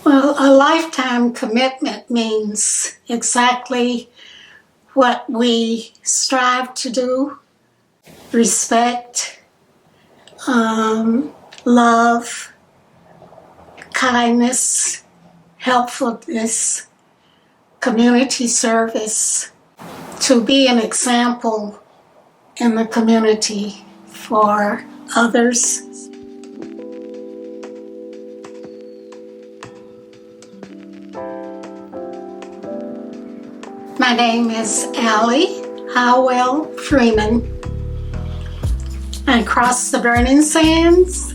Well, a lifetime commitment means exactly what we strive to do: respect, love, kindness, helpfulness, community service, to be an example in the community for others. My name is Allie Freeman. I crossed the burning sands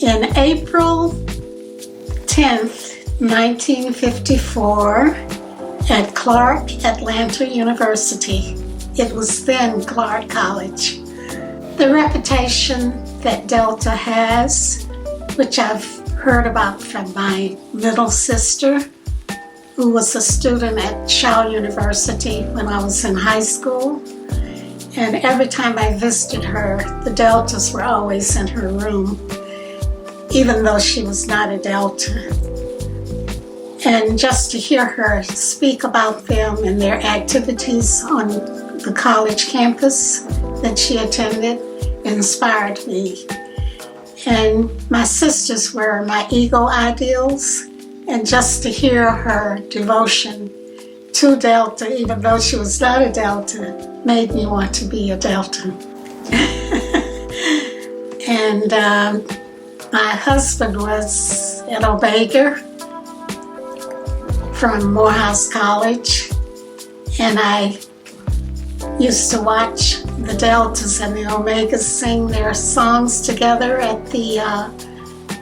in April 10th, 1954 at Clark Atlanta University. It was then Clark College. The reputation that Delta has, which I've heard about from my little sister, who was a student at Shaw University when I was in high school. And every time I visited her, the Deltas were always in her room, even though she was not a Delta. And just to hear her speak about them and their activities on the college campus that she attended inspired me. And my sisters were my ego ideals, and just to hear her devotion to Delta, even though she was not a Delta, made me want to be a Delta. And my husband was an Omega from Morehouse College, and I used to watch the Deltas and the Omegas sing their songs together at the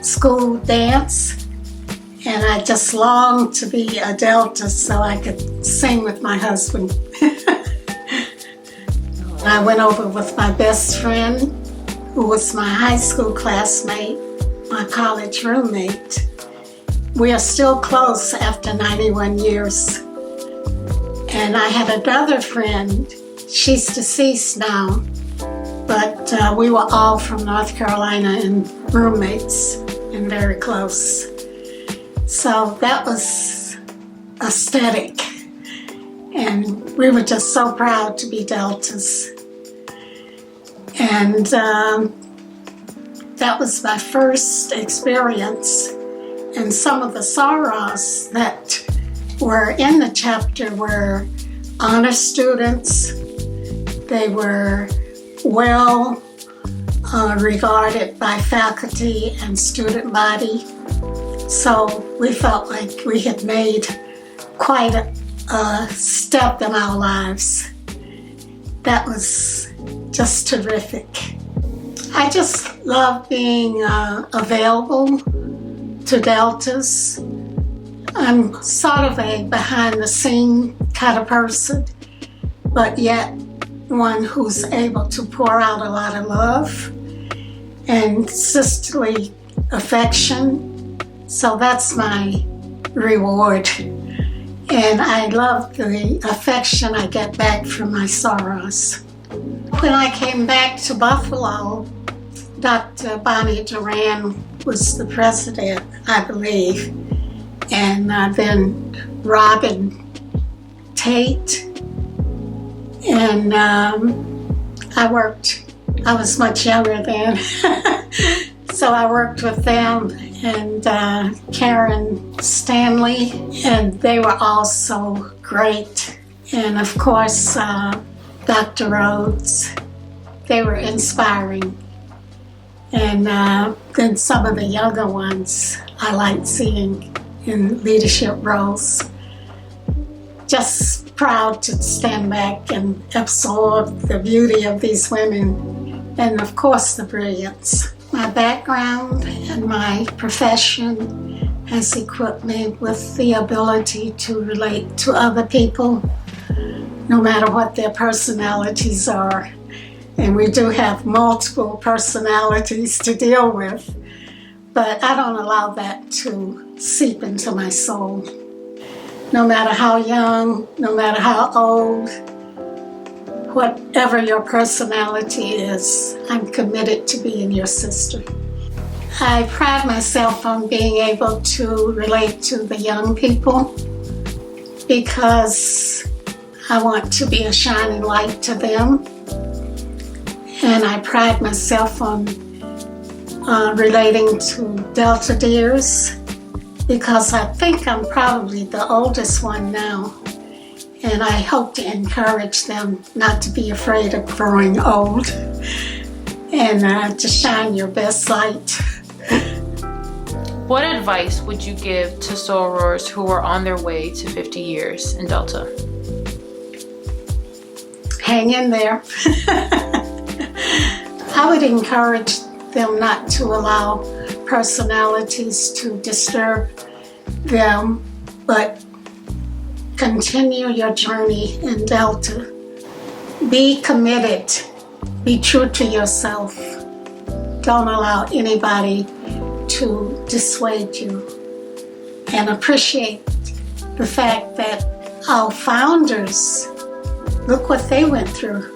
school dance. And I just longed to be a Delta so I could sing with my husband. I went over with my best friend, who was my high school classmate, my college roommate. We are still close after 91 years. And I had another friend, she's deceased now, but we were all from North Carolina and roommates and very close. So that was aesthetic, and we were just so proud to be Deltas. And that was my first experience. And some of the sorors that were in the chapter were honor students. They were well regarded by faculty and student body. So we felt like we had made quite a step in our lives. That was just terrific. I just love being available to Deltas. I'm sort of a behind-the-scene kind of person, but yet one who's able to pour out a lot of love and sisterly affection. So that's my reward. And I love the affection I get back from my sorors. When I came back to Buffalo, Dr. Bonnie Duran was the president, I believe. And then Robin Tate. And I was much younger then. So I worked with them and Karen Stanley, and they were all so great. And of course, Dr. Rhodes, they were inspiring. And then some of the younger ones I liked seeing in leadership roles. Just proud to stand back and absorb the beauty of these women, and of course the brilliance. My background and my profession has equipped me with the ability to relate to other people, no matter what their personalities are. And we do have multiple personalities to deal with, but I don't allow that to seep into my soul. No matter how young, no matter how old, whatever your personality is, I'm committed to being your sister. I pride myself on being able to relate to the young people because I want to be a shining light to them. And I pride myself on relating to Delta deers because I think I'm probably the oldest one now. And I hope to encourage them not to be afraid of growing old and to shine your best light. What advice would you give to sorors who are on their way to 50 years in Delta? Hang in there. I would encourage them not to allow personalities to disturb them, but continue your journey in Delta. Be committed. Be true to yourself. Don't allow anybody to dissuade you. And appreciate the fact that our founders, look what they went through.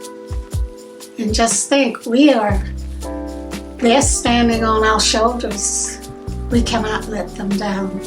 And just think, they're standing on our shoulders. We cannot let them down.